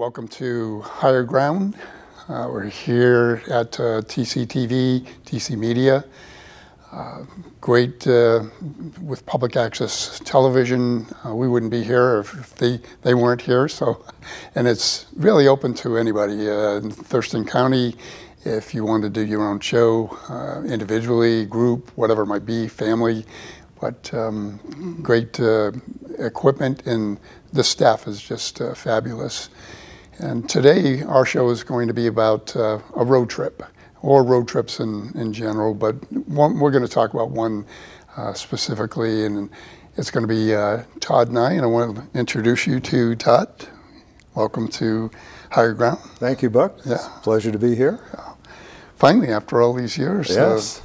Welcome to Higher Ground. We're here at TCTV, TC Media. Great with public access television. We wouldn't be here if they weren't here. So, and it's really open to anybody in Thurston County. If you want to do your own show, individually, group, whatever it might be, family, but great equipment, and the staff is just fabulous. And today our show is going to be about a road trip, or road trips in general, but we're going to talk about one specifically, and it's going to be Todd and I want to introduce you to Todd. Welcome to Higher Ground. Thank you, Buck. Yeah. It's a pleasure to be here. Finally, after all these years, yes.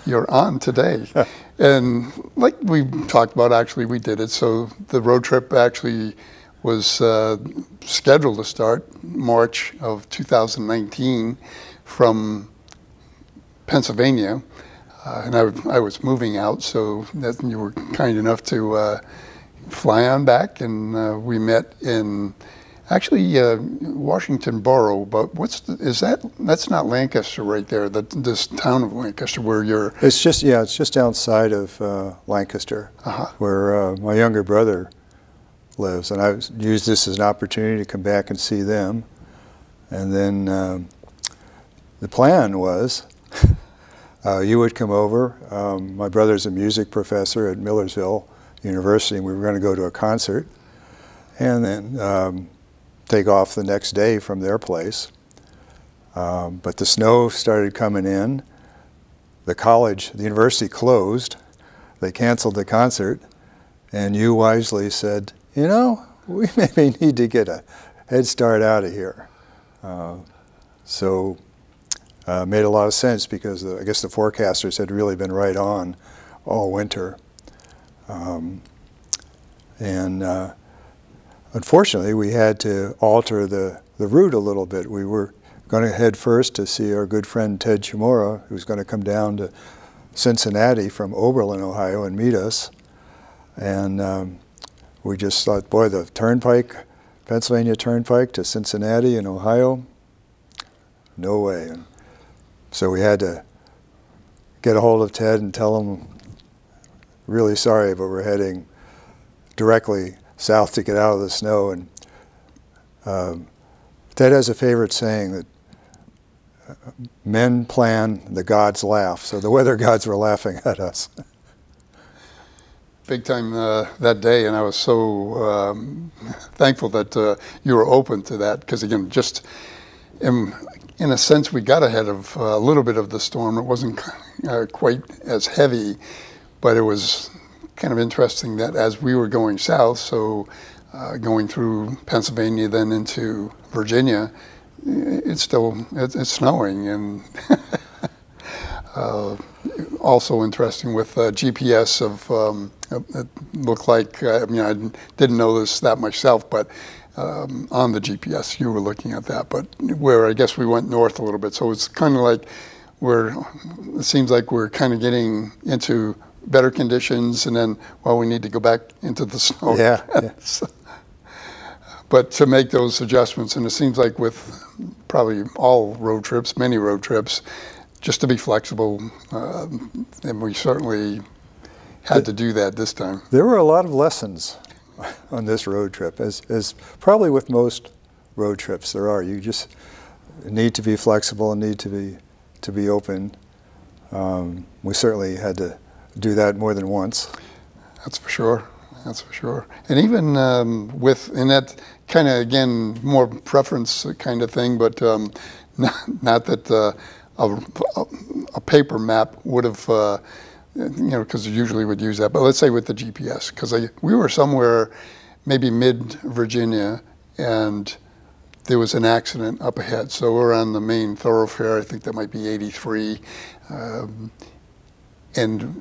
You're on today. And like we talked about, actually, we did it. So the road trip actually was scheduled to start March of 2019 from Pennsylvania. And I was moving out, so that you were kind enough to fly on back. And we met in actually Washington Borough, but that's not Lancaster right there, this town of Lancaster where you're... It's just outside of Lancaster, where my younger brother lives, and I used this as an opportunity to come back and see them. And then the plan was you would come over. My brother's a music professor at Millersville University, and we were going to go to a concert, and then take off the next day from their place. But the snow started coming in. The university closed. They canceled the concert, and you wisely said, you know, we maybe need to get a head start out of here. So made a lot of sense because I guess the forecasters had really been right on all winter. Unfortunately, we had to alter the route a little bit. We were going to head first to see our good friend Ted Chimura, who's going to come down to Cincinnati from Oberlin, Ohio, and meet us. And we just thought, boy, the turnpike, Pennsylvania Turnpike to Cincinnati in Ohio, no way. And so we had to get a hold of Ted and tell him, really sorry, but we're heading directly south to get out of the snow. And Ted has a favorite saying that men plan, the gods laugh. So the weather gods were laughing at us. Big time that day, and I was so thankful that you were open to that, because again, just in a sense, we got ahead of a little bit of the storm. It wasn't quite as heavy, but it was kind of interesting that as we were going south, so going through Pennsylvania, then into Virginia, it's snowing, and also interesting with GPS of it looked like, I mean, I didn't know this that myself, but on the GPS you were looking at that, but where I guess we went north a little bit, so it's kind of like it seems like we're kind of getting into better conditions, and then, well, we need to go back into the snow. Yeah. Yeah. But to make those adjustments, and it seems like with probably all road trips, many road trips, just to be flexible, and we certainly had to do that this time. There were a lot of lessons on this road trip, as probably with most road trips there are. You just need to be flexible and need to be open. We certainly had to do that more than once. That's for sure. That's for sure. And even in that kind of, again, more preference kind of thing, but not that a paper map would have, you know, because usually would use that. But let's say with the GPS, because we were somewhere maybe mid-Virginia, and there was an accident up ahead. So we're on the main thoroughfare, I think that might be 83, and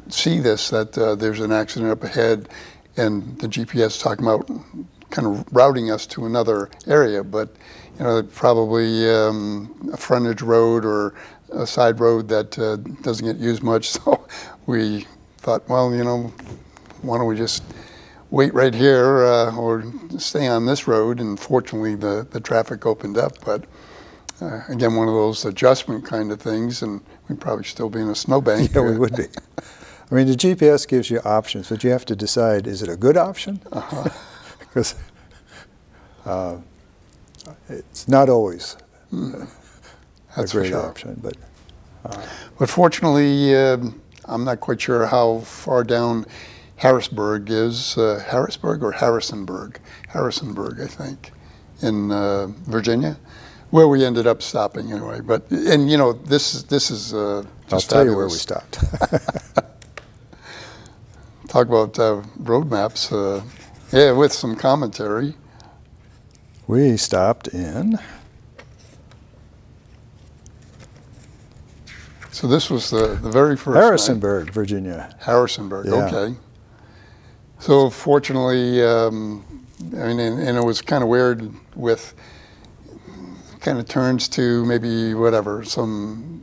see that there's an accident up ahead, and the GPS talking about kind of routing us to another area, but you know, probably a frontage road or a side road that doesn't get used much. So we thought, well, you know, why don't we just wait right here or stay on this road, and fortunately the traffic opened up. But again, one of those adjustment kind of things, and we'd probably still be in a snowbank. Yeah, we would be. I mean, the GPS gives you options, but you have to decide, is it a good option? Because it's not always a great option. But fortunately, I'm not quite sure how far down Harrisburg is. Harrisburg or Harrisonburg? Harrisonburg, I think, in Virginia, where we ended up stopping anyway. But and you know, this is just I'll tell you where we stopped. Talk about road maps. Yeah, with some commentary. We stopped in. So this was the very first Harrisonburg, Virginia. Harrisonburg, Yeah. okay. So fortunately, I mean, and it was kind of weird with kind of turns to maybe whatever, some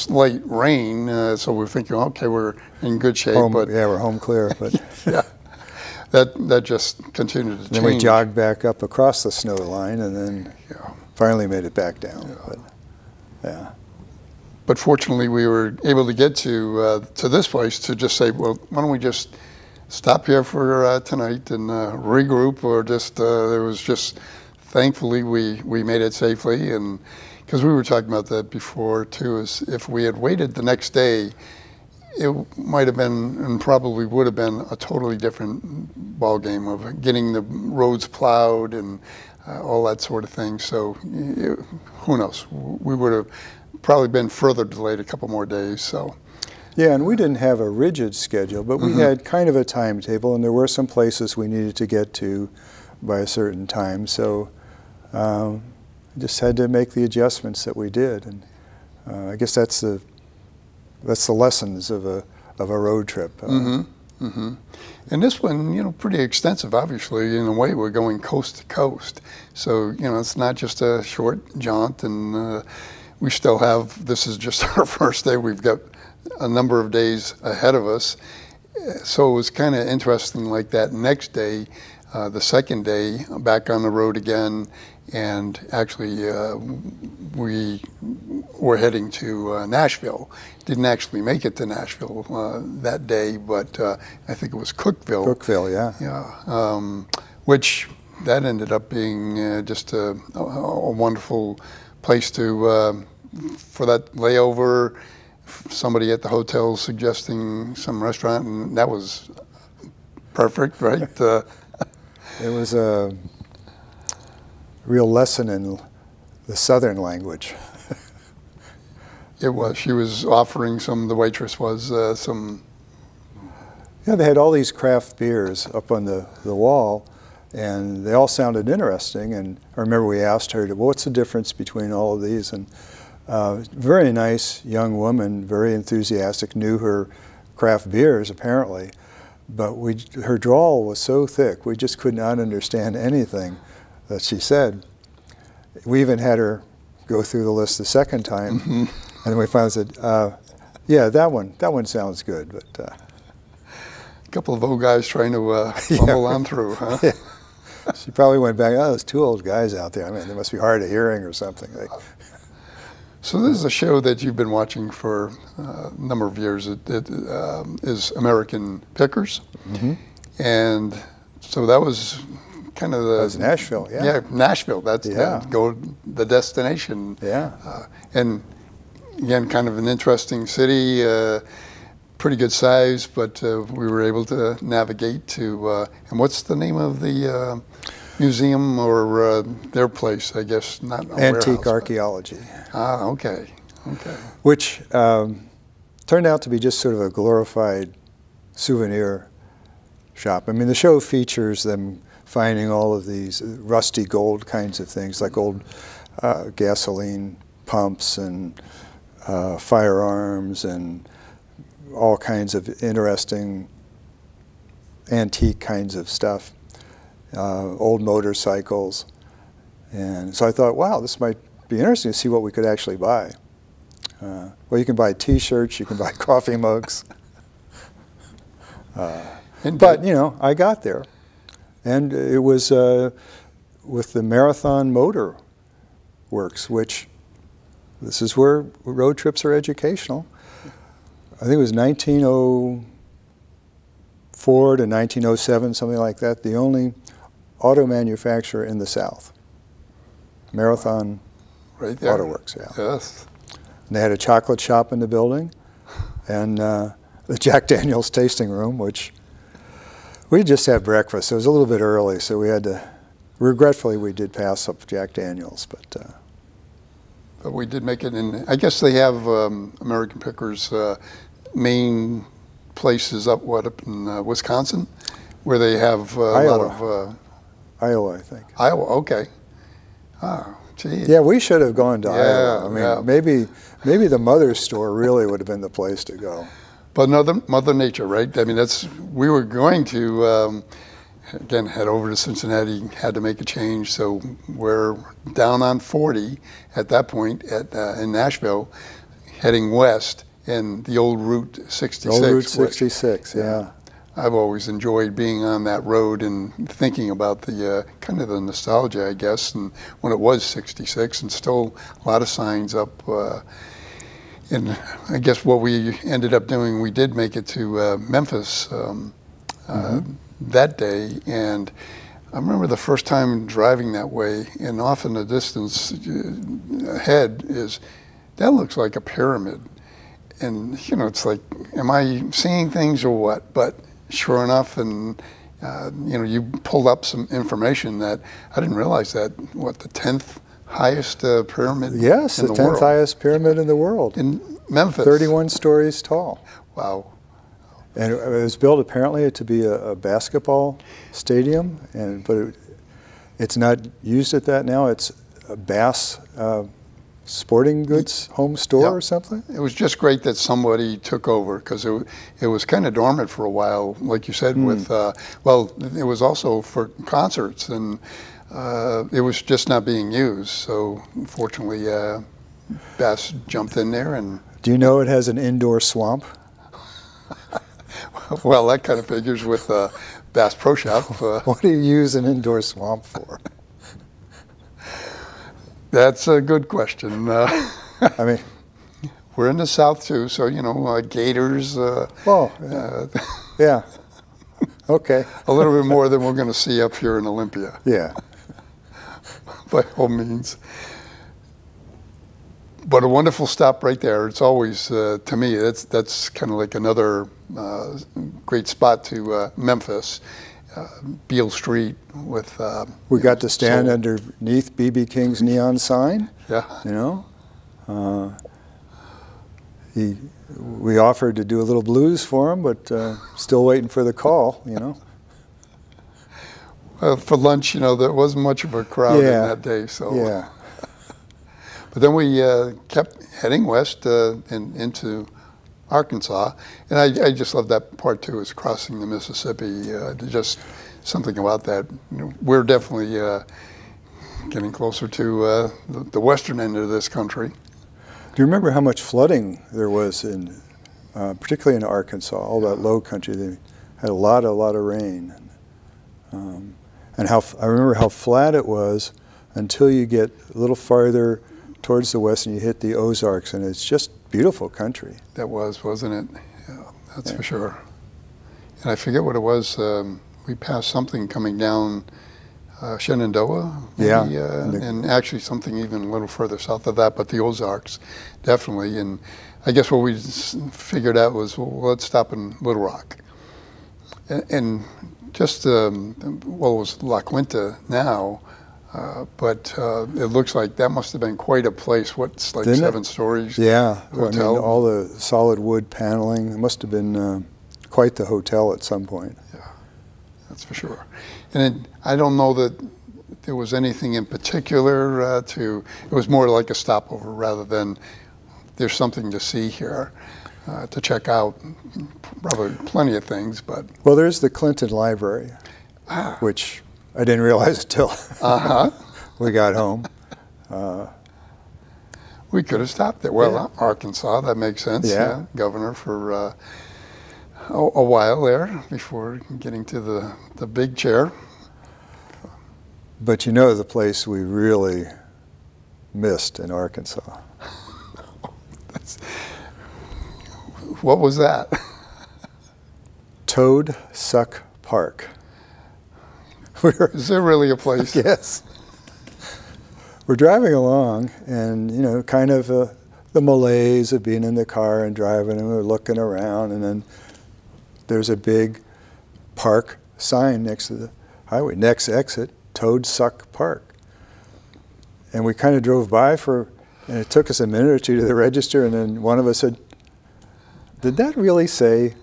light rain. So we're thinking, okay, we're in good shape. But yeah, we're home clear. But yeah, that just continued to change. Then we jogged back up across the snow line, and then finally made it back down. But, yeah. But fortunately, we were able to get to this place to just say, well, why don't we just stop here for tonight and regroup, or just there was just, thankfully we made it safely, and because we were talking about that before too, is if we had waited the next day, it might have been and probably would have been a totally different ball game of getting the roads plowed and all that sort of thing. So who knows? We would have probably been further delayed a couple more days. So. Yeah, and we didn't have a rigid schedule, but we had kind of a timetable, and there were some places we needed to get to by a certain time. So just had to make the adjustments that we did, and I guess that's the lessons of a road trip. And this one, you know, pretty extensive. Obviously, in a way, we're going coast to coast, so you know, it's not just a short jaunt, and we still have. This is just our first day. We've got a number of days ahead of us, so it was kind of interesting. Like that next day, the second day, back on the road again, and actually we were heading to Nashville. Didn't actually make it to Nashville that day, but I think it was Cookeville. Cookeville, yeah. Yeah, which that ended up being just a wonderful place to for that layover. Somebody at the hotel suggesting some restaurant, and that was perfect, right? It was a real lesson in the Southern language. It was. She was offering some, the waitress was, some... Yeah, they had all these craft beers up on the wall, and they all sounded interesting. And I remember we asked her, well, what's the difference between all of these? And very nice young woman, very enthusiastic, knew her craft beers apparently, but her drawl was so thick we just could not understand anything that she said. We even had her go through the list the second time, and then we finally said, "Yeah, that one sounds good." But a couple of old guys trying to fumble on through, huh? Yeah. She probably went back. Oh, there's two old guys out there. I mean, they must be hard of hearing or something. So this is a show that you've been watching for a number of years. It is American Pickers, and so that was kind of the... That was Nashville, yeah. Yeah, Nashville. That's the destination. Yeah. And again, kind of an interesting city, pretty good size, but we were able to navigate to... and what's the name of the museum or their place? I guess not a Antique warehouse, archaeology. Ah, okay, okay. Which turned out to be just sort of a glorified souvenir shop. I mean, the show features them finding all of these rusty gold kinds of things, like old gasoline pumps and firearms and all kinds of interesting antique kinds of stuff, old motorcycles. And so I thought, wow, this might be interesting to see what we could actually buy. Well, you can buy T-shirts, you can buy coffee mugs. But, you know, I got there. And it was with the Marathon Motor Works, which this is where road trips are educational. I think it was 1904 to 1907, something like that, the only auto manufacturer in the South. Marathon Auto Works, yeah. Yes. And they had a chocolate shop in the building, and the Jack Daniels tasting room, which we just had breakfast. It was a little bit early, so we had to, regretfully, we did pass up Jack Daniels, but we did make it in. I guess they have American Pickers main places up in Wisconsin, where they have a lot of Iowa, I think. Iowa, okay. Oh, gee. Yeah, we should have gone to Iowa. I mean, maybe the Mother's store really would have been the place to go. But Mother Nature, right? I mean, we were going to, again, head over to Cincinnati, had to make a change, so we're down on 40 at that point in Nashville, heading west in the old Route 66. Old Route 66, yeah. I've always enjoyed being on that road and thinking about the kind of the nostalgia, I guess, and when it was 66, and still a lot of signs up. And I guess what we ended up doing, we did make it to Memphis that day, and I remember the first time driving that way, and off in the distance ahead is, that looks like a pyramid. And, you know, it's like, am I seeing things or what? But sure enough, and you know, you pulled up some information that I didn't realize that, what, the 10th highest pyramid in the world? Yes, the 10th highest pyramid in the world. In Memphis. 31 stories tall. Wow. And it was built apparently to be a basketball stadium, but it's not used at that now. It's a Bass sporting goods home store or something. It was just great that somebody took over, because it was kind of dormant for a while, like you said, with, well, it was also for concerts, and it was just not being used. So fortunately, Bass jumped in there. And do you know it has an indoor swamp? Well, that kind of figures with Bass Pro Shop. What do you use an indoor swamp for? That's a good question. I mean, we're in the South too, so you know, gators. Yeah. Okay. A little bit more than we're going to see up here in Olympia. Yeah. By all means. But a wonderful stop right there. It's always, to me, that's kind of like another great spot to Memphis. Beale Street with. We got to stand underneath B.B. King's neon sign. Yeah. You know, we offered to do a little blues for him, but still waiting for the call. You know. For lunch, you know, there wasn't much of a crowd in that day, so. Yeah. But then we kept heading west and into Arkansas, and I just love that part too, is crossing the Mississippi. Just something about that. You know, we're definitely getting closer to the western end of this country. Do you remember how much flooding there was in, particularly in Arkansas, all that low country? They had a lot of rain, and I remember how flat it was until you get a little farther towards the west and you hit the Ozarks, and it's just beautiful country. That was, wasn't it? Yeah, that's for sure. And I forget what it was. We passed something coming down Shenandoah, maybe, and actually something even a little further south of that, but the Ozarks, definitely. And I guess what we figured out was, well, let's stop in Little Rock. And just, well, it was La Quinta now, but it looks like that must have been quite a place. What's like 7 stories? Yeah, hotel. I mean, all the solid wood paneling. It must have been quite the hotel at some point. Yeah, that's for sure. And I don't know that there was anything in particular it was more like a stopover rather than there's something to see here, to check out. Probably plenty of things, but. Well, there's the Clinton Library, which I didn't realize until we got home. We could have stopped there. Well, Arkansas, that makes sense. Yeah. Governor for a while there before getting to the big chair. But you know the place we really missed in Arkansas? What was that? Toad Suck Park. Is there really a place? Yes. We're driving along, and you know, kind of the malaise of being in the car and driving, and we're looking around, and then there's a big park sign next to the highway. Next exit, Toad Suck Park. And we kind of drove by and it took us a minute or two to the register, and then one of us said, "Did that really say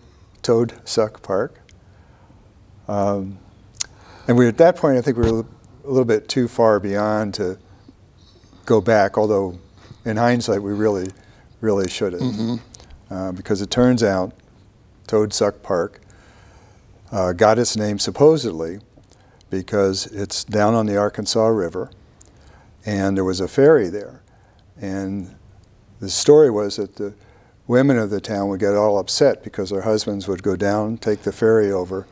Toad Suck Park?" And we, at that point, I think we were a little bit too far beyond to go back, although in hindsight we really should have. Mm-hmm. Because it turns out Toad Suck Park got its name supposedly because it's down on the Arkansas River, and there was a ferry there. And the story was that the women of the town would get all upset because their husbands would go down, take the ferry over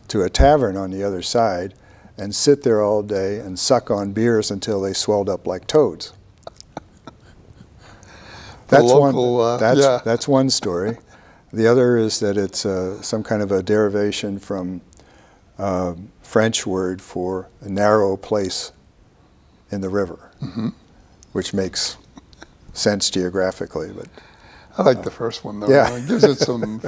to a tavern on the other side, and sit there all day and suck on beers until they swelled up like toads. That's one story. The other is that it's some kind of a derivation from French word for a narrow place in the river, mm-hmm. which makes sense geographically. But I like the first one though. Yeah. It gives it some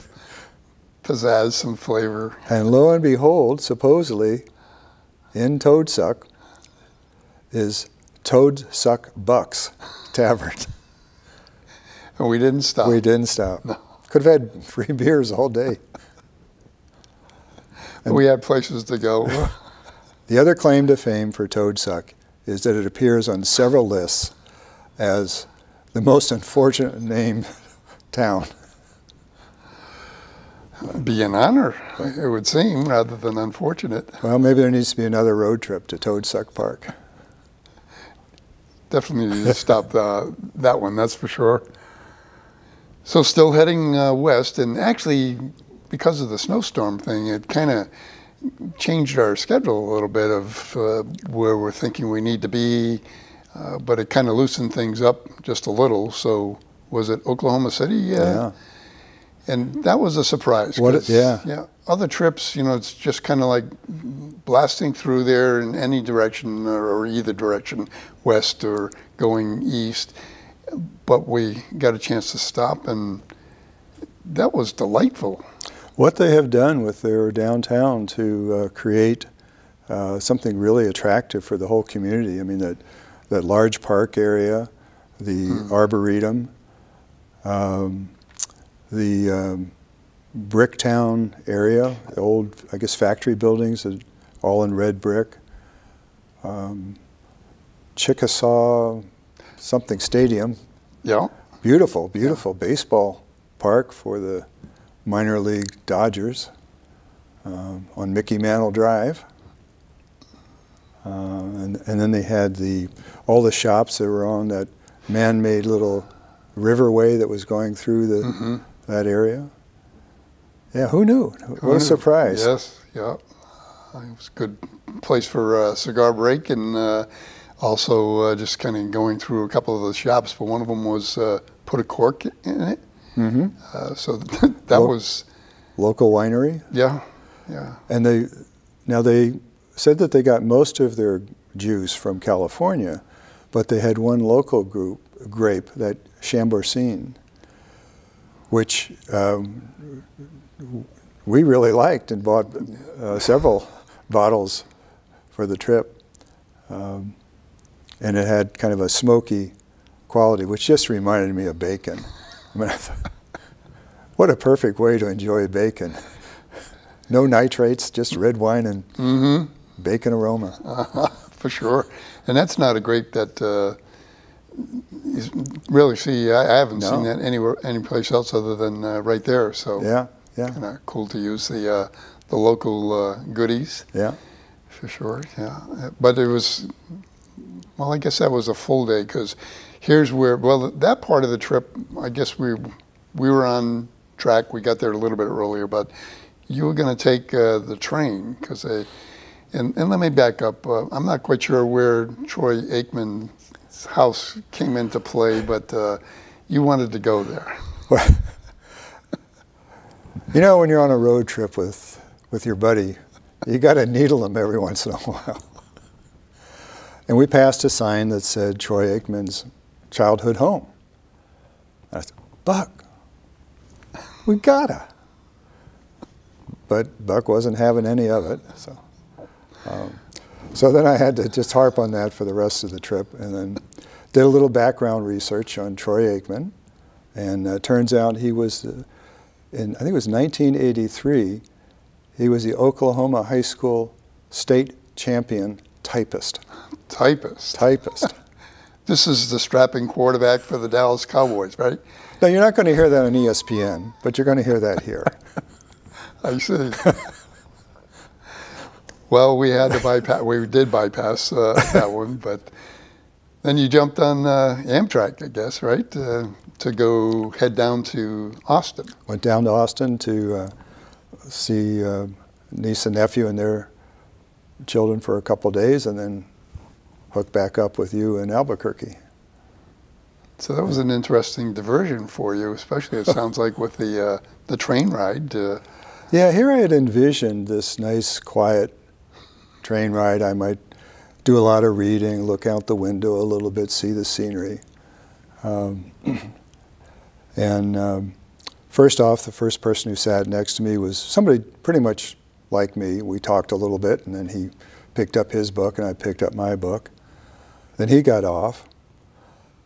pizzazz, some flavor. And lo and behold, supposedly, in Toad Suck is Toad Suck Buck's Tavern. And we didn't stop. We didn't stop. No. Could have had free beers all day. And we had places to go. The other claim to fame for Toad Suck is that it appears on several lists as the most unfortunate named town. Be an honor, it would seem, rather than unfortunate. Well, maybe there needs to be another road trip to Toad Suck Park. Definitely need to stop that one, that's for sure. So still heading west, and actually, because of the snowstorm thing, it kind of changed our schedule a little bit of where we're thinking we need to be, but it kind of loosened things up just a little. So was it Oklahoma City? Yeah. And that was a surprise. Yeah. Other trips, you know, it's just kind of like blasting through there in any direction or either direction, west or going east. But we got a chance to stop, and that was delightful. What they have done with their downtown to create something really attractive for the whole community. I mean, that large park area, the Arboretum, the Bricktown area, the old, I guess, factory buildings, all in red brick. Chickasaw something stadium. Yeah. Beautiful baseball park for the minor league Dodgers on Mickey Mantle Drive. And then they had all the shops that were on that man-made little riverway that was going through that area. Yeah, who knew? What a surprise. Yes, yeah. It was a good place for a cigar break, and also just kind of going through a couple of the shops, but one of them was Put a Cork in it. Mm-hmm. So that was... Local winery? Yeah. And they said that they got most of their juice from California, but they had one local grape, that Chambourcine, which we really liked and bought several bottles for the trip. And it had kind of a smoky quality, which just reminded me of bacon. I mean, I thought, what a perfect way to enjoy bacon. No nitrates, just red wine and bacon aroma. For sure. And that's not a grape that you really see. I haven't seen that anyplace else other than right there. So yeah. Kind of cool to use the local goodies. Yeah. For sure, yeah. But it was, well, I guess that was a full day, because here's where, well, that part of the trip, I guess we were on track. We got there a little bit earlier, but you were going to take the train because and let me back up. I'm not quite sure where Troy Aikman's house came into play, but you wanted to go there. Well, you know, when you're on a road trip with your buddy, you got to needle him every once in a while. And we passed a sign that said Troy Aikman's childhood home. I said, Buck, we gotta. But Buck wasn't having any of it. So then I had to just harp on that for the rest of the trip, and then did a little background research on Troy Aikman. And turns out he was, I think it was 1983, he was the Oklahoma High School state champion typist. Typist? Typist. This is the strapping quarterback for the Dallas Cowboys, right? Now, you're not going to hear that on ESPN, but you're going to hear that here. I see. Well, we had to bypass. We did bypass that one, but then you jumped on Amtrak, I guess, right? To go head down to Austin. Went down to Austin to see niece and nephew and their children for a couple of days, and then hooked back up with you in Albuquerque. So that was an interesting diversion for you, especially it sounds like with the train ride. Yeah, here I had envisioned this nice, quiet train ride. I might do a lot of reading, look out the window a little bit, see the scenery. First off, the first person who sat next to me was somebody pretty much like me. We talked a little bit, and then he picked up his book, and I picked up my book. Then he got off.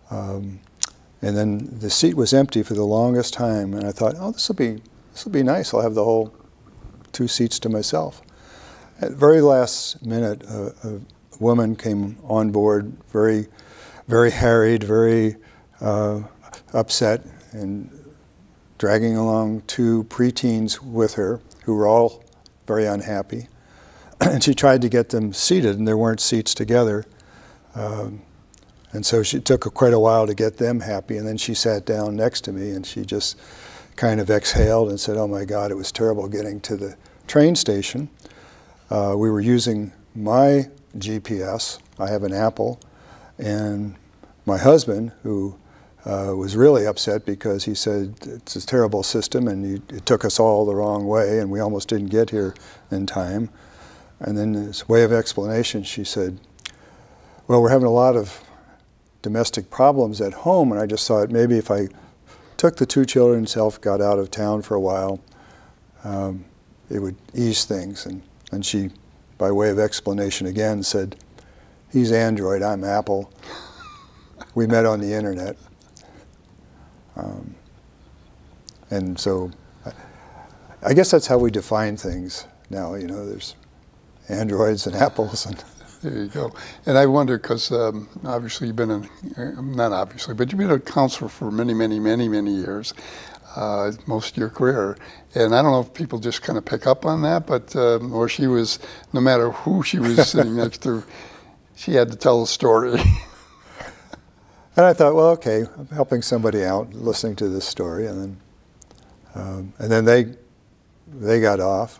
And then the seat was empty for the longest time, and I thought, oh, this will be nice. I'll have the whole 2 seats to myself. At the very last minute, a woman came on board, very, very harried, very upset, and dragging along 2 preteens with her who were all very unhappy. And she tried to get them seated, and there weren't seats together. And so it took quite a while to get them happy, and then she sat down next to me, and she just kind of exhaled and said, oh my God, it was terrible getting to the train station. We were using my GPS. I have an Apple, and my husband, who was really upset because he said it's a terrible system and it took us all the wrong way and we almost didn't get here in time. And then as way of explanation, she said, well, we're having a lot of domestic problems at home, and I just thought maybe if I took the 2 children, got out of town for a while, it would ease things. And she, by way of explanation again, said, he's Android, I'm Apple. We met on the internet. And so I guess that's how we define things now. You know, there's Androids and Apples. And there you go. And I wonder, because obviously you've been not obviously, but you've been a counselor for many, many, many, many years, most of your career. And I don't know if people just kind of pick up on that, but, or she was, no matter who she was sitting next to, she had to tell a story. And I thought, well, okay, I'm helping somebody out, listening to this story, and then they got off,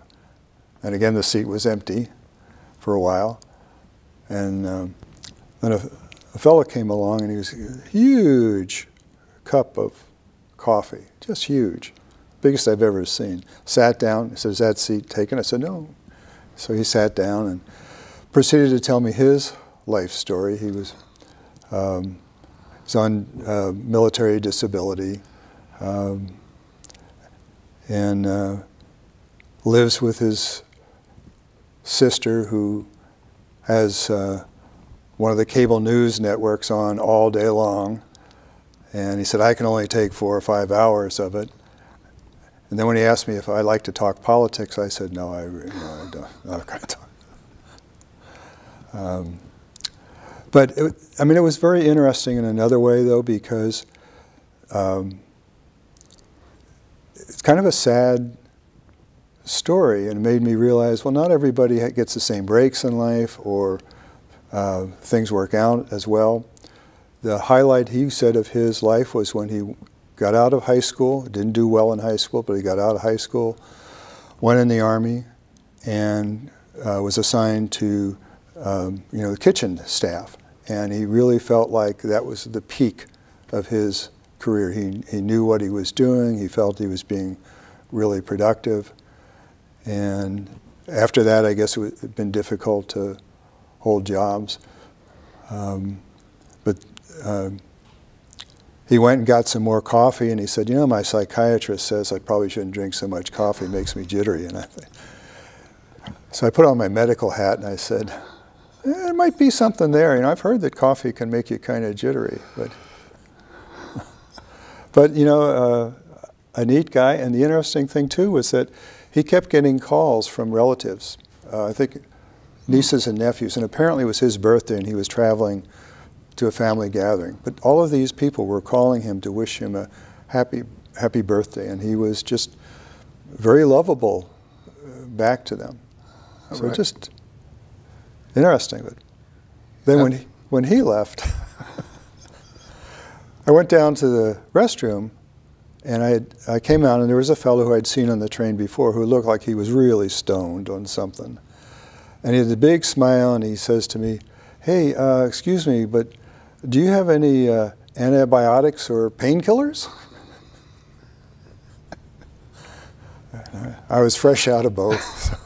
and again the seat was empty for a while, and then a fellow came along, and he was a huge cup of coffee, just huge, biggest I've ever seen. Sat down. He said, "Is that seat taken?" I said, "No." So he sat down and proceeded to tell me his life story. He was on military disability, and lives with his sister, who has one of the cable news networks on all day long. And he said, I can only take 4 or 5 hours of it. And then when he asked me if I like to talk politics, I said, no, I don't. I'm not going to talk. But I mean, it was very interesting in another way, though, because it's kind of a sad story, and it made me realize, well, not everybody gets the same breaks in life, or things work out as well. The highlight, he said, of his life was when he got out of high school, didn't do well in high school, but he got out of high school, went in the Army, and was assigned to the kitchen staff. And he really felt like that was the peak of his career. He knew what he was doing. He felt he was being really productive. And after that, I guess it would have been difficult to hold jobs. But he went and got some more coffee, and he said, you know, my psychiatrist says I probably shouldn't drink so much coffee. It makes me jittery. And so I put on my medical hat, and I said, there might be something there. You know, I've heard that coffee can make you kind of jittery, but you know, a neat guy. And the interesting thing too was that he kept getting calls from relatives. I think nieces and nephews, and apparently it was his birthday, and he was traveling to a family gathering. But all of these people were calling him to wish him a happy birthday, and he was just very lovable back to them. So right. Just interesting. But then when he left, I went down to the restroom, and I came out, and there was a fellow who I'd seen on the train before who looked like he was really stoned on something. And he had a big smile, and he says to me, hey, excuse me, but do you have any antibiotics or painkillers? I was fresh out of both.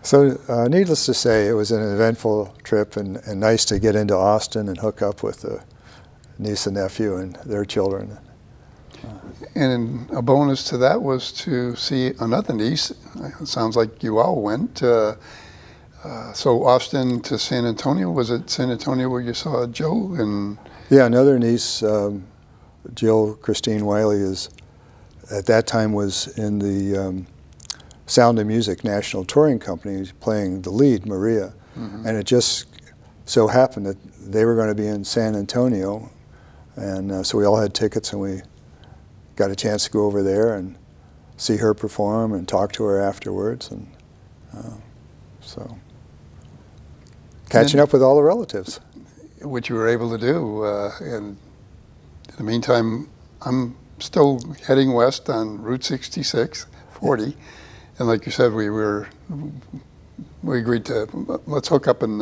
So needless to say, it was an eventful trip, and nice to get into Austin and hook up with the niece and nephew and their children. And a bonus to that was to see another niece. It sounds like you all went. So Austin to San Antonio. Was it San Antonio where you saw Jill? And yeah, another niece, Jill Christine Wiley, at that time was in the Sound of Music National Touring Company, playing the lead, Maria. Mm-hmm. And it just so happened that they were going to be in San Antonio, and so we all had tickets, and we got a chance to go over there and see her perform and talk to her afterwards, and so catching up with all the relatives. Which you were able to do, and in the meantime, I'm still heading west on Route 66, 40. And like you said, we agreed to let's hook up in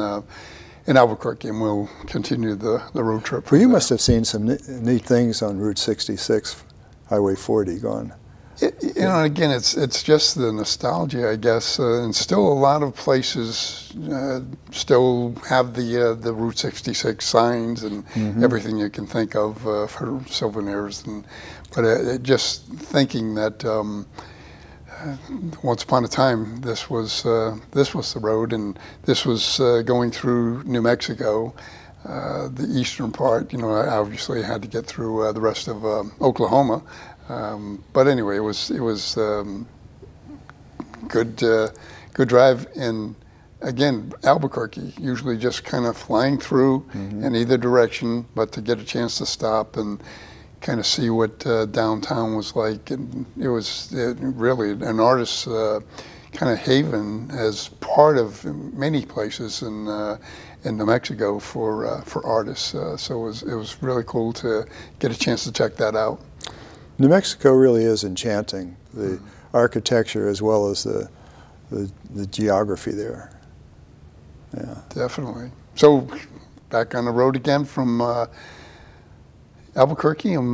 Albuquerque, and we'll continue the road trip. Well, you must have seen some neat things on Route 66, Highway 40 going. You know, again, it's just the nostalgia, I guess, and still a lot of places still have the Route 66 signs and mm-hmm. everything you can think of for souvenirs. But just thinking that. Once upon a time, this was the road, and this was going through New Mexico, the eastern part. You know, I obviously had to get through the rest of Oklahoma, but anyway, it was good drive. And again, Albuquerque, usually just kind of flying through mm-hmm. in either direction, but to get a chance to stop and kind of see what downtown was like, and it was really an artist's kind of haven as part of many places in New Mexico for artists. So it was really cool to get a chance to check that out. New Mexico really is enchanting, the architecture as well as the geography there. Yeah, definitely. So back on the road again from Albuquerque, and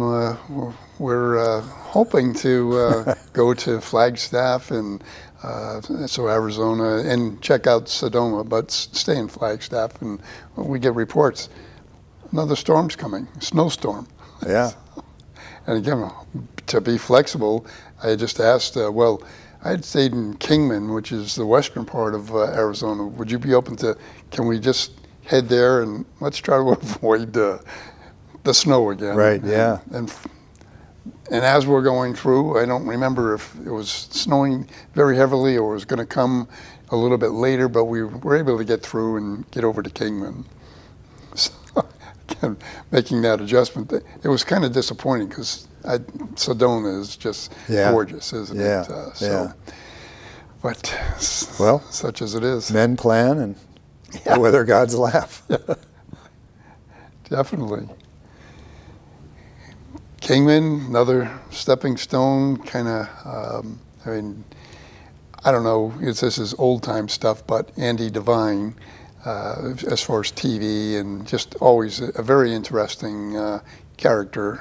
we're hoping to go to Flagstaff and so Arizona and check out Sedona, but stay in Flagstaff. And we get reports, another storm's coming, a snowstorm. Yeah. And again, to be flexible, I just asked, well, I had stayed in Kingman, which is the western part of Arizona. Would you be open to, can we just head there and let's try to avoid the snow again. Right, yeah. And as we're going through, I don't remember if it was snowing very heavily or it was going to come a little bit later, but we were able to get through and get over to Kingman. So, again, making that adjustment, it was kind of disappointing because Sedona is just gorgeous, isn't it? Yeah. But, well, such as it is. Men plan and the weather gods laugh. Yeah. Definitely. Kingman, another stepping stone, kind of, I mean, I don't know if this is old-time stuff, but Andy Devine, as far as TV, and just always a very interesting character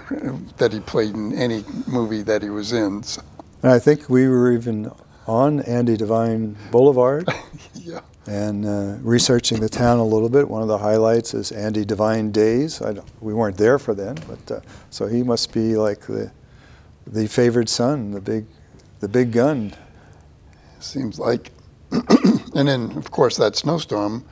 that he played in any movie that he was in. So. And I think we were even on Andy Devine Boulevard. Yeah. And researching the town a little bit. One of the highlights is Andy Devine Days. We weren't there for then, but so he must be like the favored son, the big gun. Seems like. And then, of course, that snowstorm,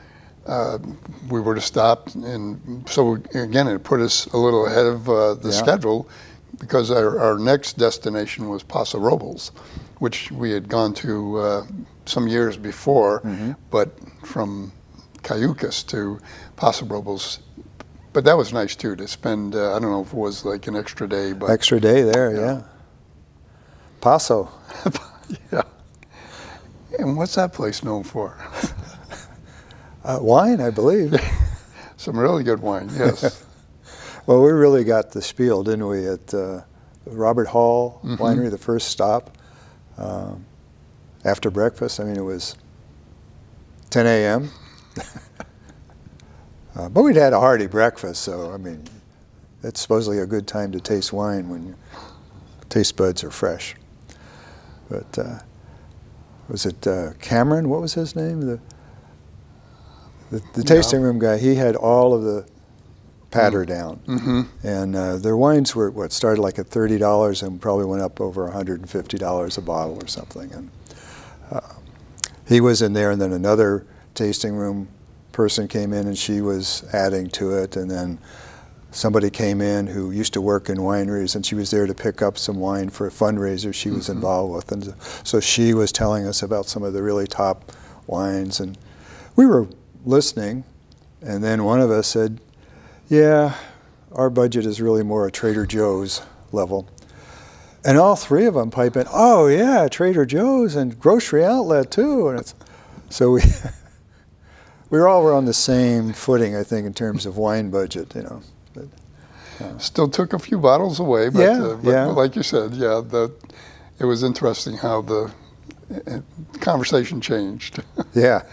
we were to stop, and so again, it put us a little ahead of the schedule, because our next destination was Paso Robles, which we had gone to some years before, but from Cayucas to Paso Robles. But that was nice too, to spend, I don't know if it was like an extra day. But extra day there, yeah. Paso. Yeah. And what's that place known for? Wine, I believe. Some really good wine, yes. Well, we really got the spiel, didn't we, at Robert Hall Winery, the first stop. After breakfast, I mean, it was 10 a.m. But we'd had a hearty breakfast, so, I mean, it's supposedly a good time to taste wine when your taste buds are fresh. But was it Cameron? What was his name? The tasting room guy. He had all of the patter down, and their wines were what started like at $30 and probably went up over $150 a bottle or something. And he was in there, and then another tasting room person came in, and she was adding to it, and then somebody came in who used to work in wineries, and she was there to pick up some wine for a fundraiser she was involved with, and so she was telling us about some of the really top wines, and we were listening, and then one of us said, yeah, our budget is really more a Trader Joe's level. And all three of them pipe in, oh yeah, Trader Joe's and grocery outlet too. And so we all were on the same footing, I think, in terms of wine budget, you know. But, still took a few bottles away, but, but like you said, yeah, it was interesting how the conversation changed. Yeah.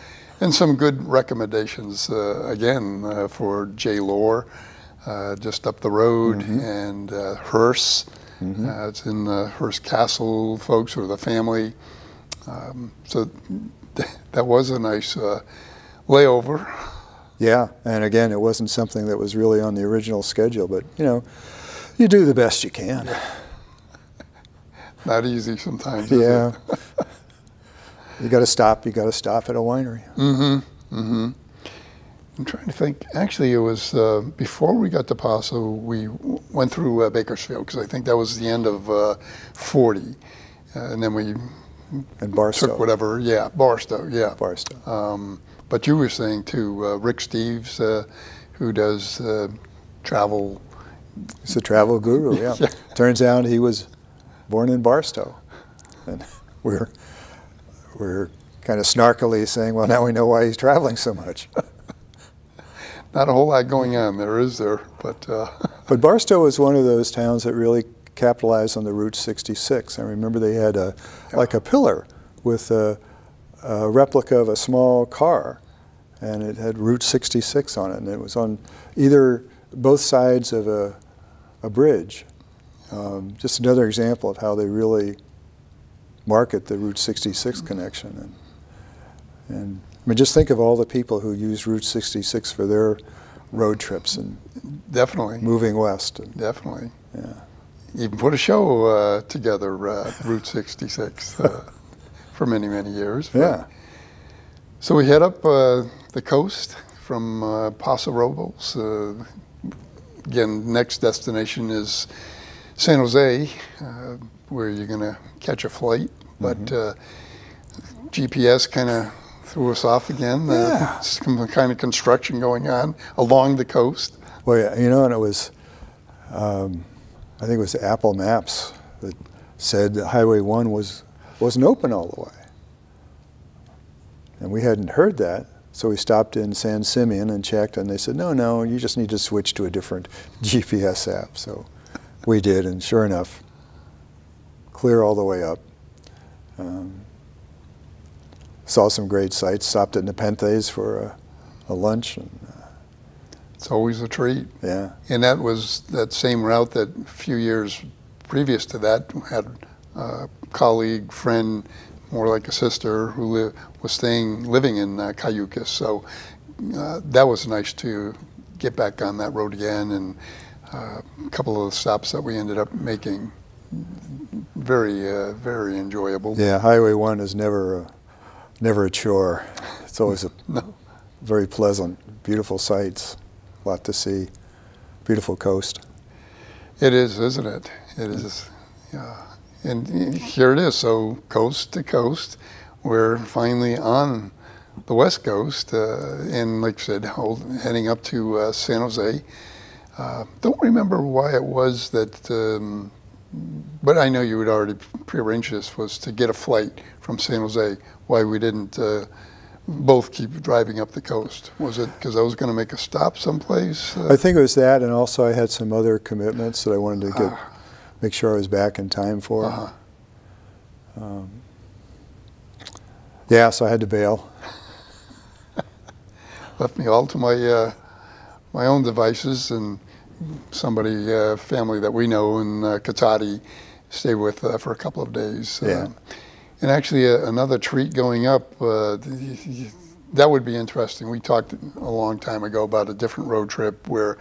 And some good recommendations, again, for J. Lore, just up the road, and Hearst. It's in the Hearst Castle folks, or the family. So that was a nice layover. Yeah, and again, it wasn't something that was really on the original schedule, but, you know, you do the best you can. Not easy sometimes, yeah. is it? You got to stop at a winery. I'm trying to think. Actually, it was before we got to Paso, we went through Bakersfield, because I think that was the end of 40. And then we took whatever, Barstow, Barstow. But you were saying too, Rick Steves, who does travel. He's a travel guru, yeah. Turns out he was born in Barstow. And we're kind of snarkily saying, well, now we know why he's traveling so much. Not a whole lot going on there, is there? But but Barstow was one of those towns that really capitalized on the Route 66. I remember they had like a pillar with a replica of a small car, and it had Route 66 on it, and it was on both sides of a bridge. Just another example of how they really market the Route 66 connection. And I mean, just think of all the people who use Route 66 for their road trips and definitely moving west. Definitely. Yeah. Even put a show together, Route 66, for many, many years. But, yeah. So we head up the coast from Paso Robles. Again, next destination is San Jose, where you're going to catch a flight. But GPS kind of threw us off again. Some kind of construction going on along the coast. Well, yeah, you know, and it was, I think it was Apple Maps that said that Highway 1 wasn't open all the way. And we hadn't heard that, so we stopped in San Simeon and checked, and they said, no, you just need to switch to a different GPS app. So we did, and sure enough, clear all the way up. Saw some great sights, stopped at Nepenthes for a lunch. And, it's always a treat. yeah. And that was that same route that a few years previous to that had a colleague, friend, more like a sister, who was living in Cayucas. So that was nice to get back on that road again, and a couple of the stops that we ended up making, very, very enjoyable. Yeah, Highway 1 is never a chore. It's always No. very pleasant, beautiful sights, a lot to see, beautiful coast. It is, isn't it? It is, yeah. And here it is, so coast to coast, we're finally on the West Coast, and like I said, heading up to San Jose. Don't remember why it was that, but I know you had already prearranged this, was to get a flight from San Jose, why we didn't both keep driving up the coast. Was it because I was going to make a stop someplace? I think it was that, and also I had some other commitments that I wanted to make sure I was back in time for. Yeah, so I had to bail. Left me all to my own devices, and somebody, family that we know in Katati, stayed with for a couple of days. Yeah. And actually, another treat going up, that would be interesting. We talked a long time ago about a different road trip where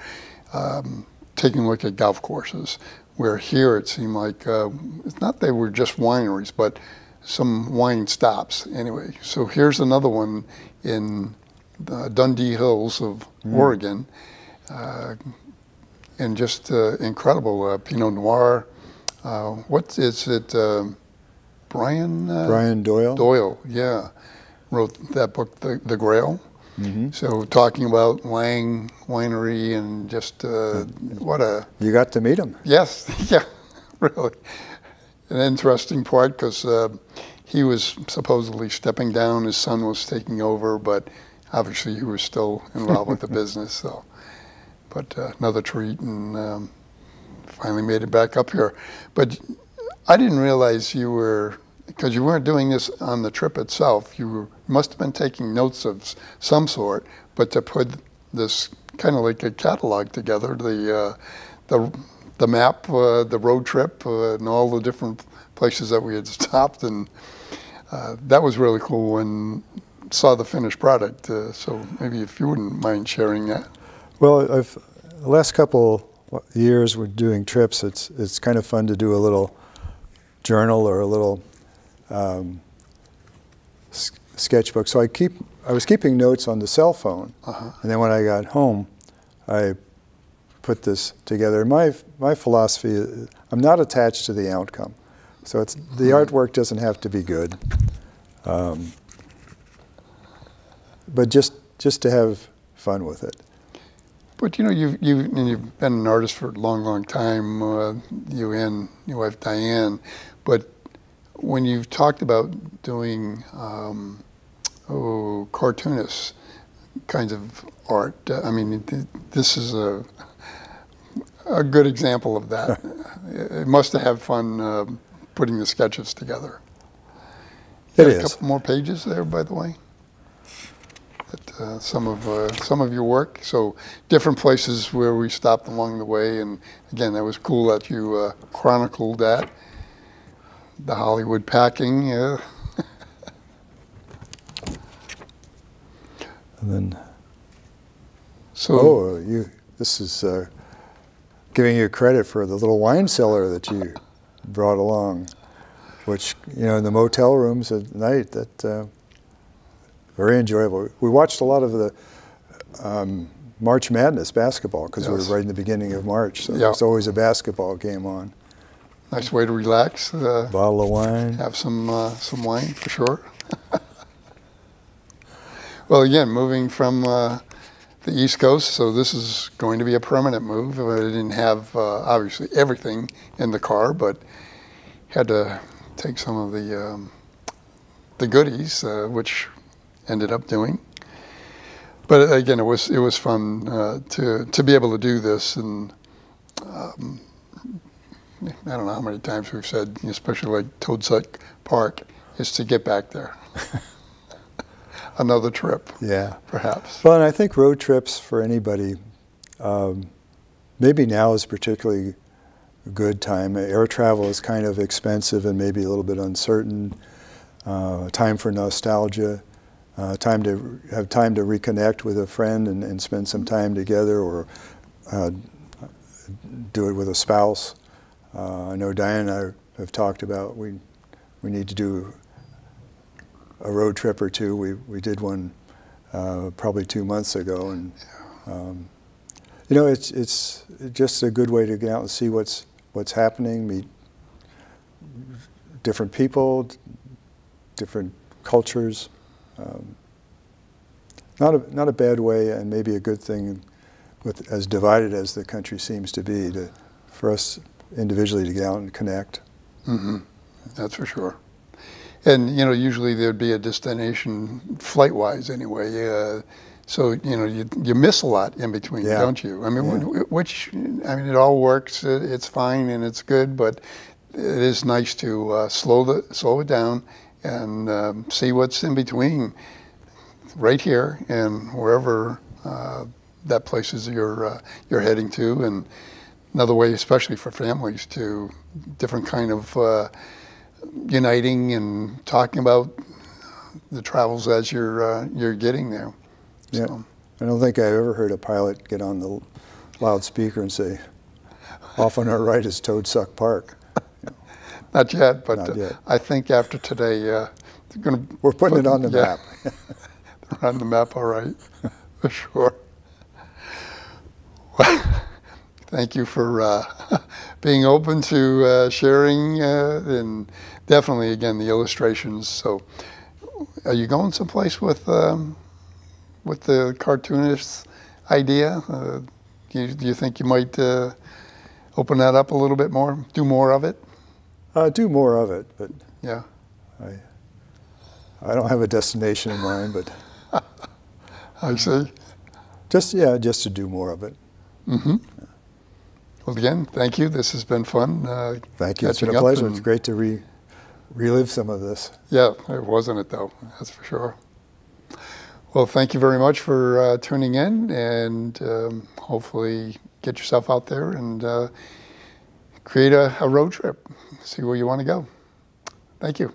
taking a look at golf courses, where here it seemed like, it's not they were just wineries, but some wine stops anyway. So here's another one in Dundee Hills of Oregon, and just incredible Pinot Noir. What is it? Brian Doyle. Doyle, yeah, wrote that book, The Grail. Mm-hmm. So talking about Lang Winery and just what a... You got to meet him. Yes, yeah, really. An interesting part, because he was supposedly stepping down, his son was taking over, but obviously he was still involved with the business. So, but another treat, and finally made it back up here. But I didn't realize you were, because you weren't doing this on the trip itself, you must have been taking notes of some sort, but to put this kind of like a catalog together, the map, the road trip, and all the different places that we had stopped, and that was really cool when saw the finished product. So maybe if you wouldn't mind sharing that. Well, the last couple years we're doing trips, it's kind of fun to do a little journal or a little sketchbook. So I was keeping notes on the cell phone, and then when I got home, I put this together. My philosophy is I'm not attached to the outcome, so the artwork doesn't have to be good, but just to have fun with it. But you know, you've been an artist for a long, long time. You and your wife Diane. But when you've talked about doing cartoonist kinds of art, I mean, this is a good example of that. It must have had fun putting the sketches together. It is. A couple more pages there, by the way. Some of your work, so different places where we stopped along the way, and again, that was cool that you chronicled that. The Hollywood packing, yeah. And then, so this is giving you credit for the little wine cellar that you brought along, which, you know, in the motel rooms at night, that very enjoyable. We watched a lot of the March Madness basketball because we were right in the beginning of March, so there's always a basketball game on. Nice way to relax. Bottle of wine. Have some wine for sure. Well, again, moving from the East Coast, so this is going to be a permanent move. I didn't have obviously everything in the car, but had to take some of the goodies, which ended up doing. But again, it was fun to be able to do this, and I don't know how many times we've said, especially like Toadsuck Park, is to get back there. Another trip, Yeah. perhaps. Well, and I think road trips for anybody, maybe now is particularly a good time. Air travel is kind of expensive and maybe a little bit uncertain. Time for nostalgia, time to reconnect with a friend and spend some time together, or do it with a spouse. I know Diane and I have talked about we need to do a road trip or two. We did one probably 2 months ago, and you know, it's just a good way to get out and see what's happening, meet different people, different cultures. Not a bad way, and maybe a good thing, with as divided as the country seems to be, for us individually to get out and connect. Mm-hmm. That's for sure. And you know, usually there'd be a destination flight-wise anyway. So you know, you miss a lot in between, don't you? I mean, it all works. It's fine and it's good, but it is nice to slow it down and see what's in between, right here and wherever that place is you're heading to. And another way, especially for families, to different kind of uniting and talking about the travels as you're getting there. Yeah, So. I don't think I've ever heard a pilot get on the loudspeaker and say, "Off on our right is Toadsuck Park." You know, not yet, but not yet. I think after today, we're putting it on the map. They're on the map, all right, for sure. Well, thank you for being open to sharing, and definitely, again, the illustrations. So, are you going someplace with the cartoonist idea? Do you think you might open that up a little bit more, do more of it? Do more of it, but yeah, I don't have a destination in mind, but I see. Just to do more of it. Mm-hmm. Well, again, thank you. This has been fun. Thank you. It's been a pleasure. It's great to relive some of this. Yeah, it wasn't it though. That's for sure. Well, thank you very much for tuning in, and hopefully get yourself out there and create a road trip. See where you want to go. Thank you.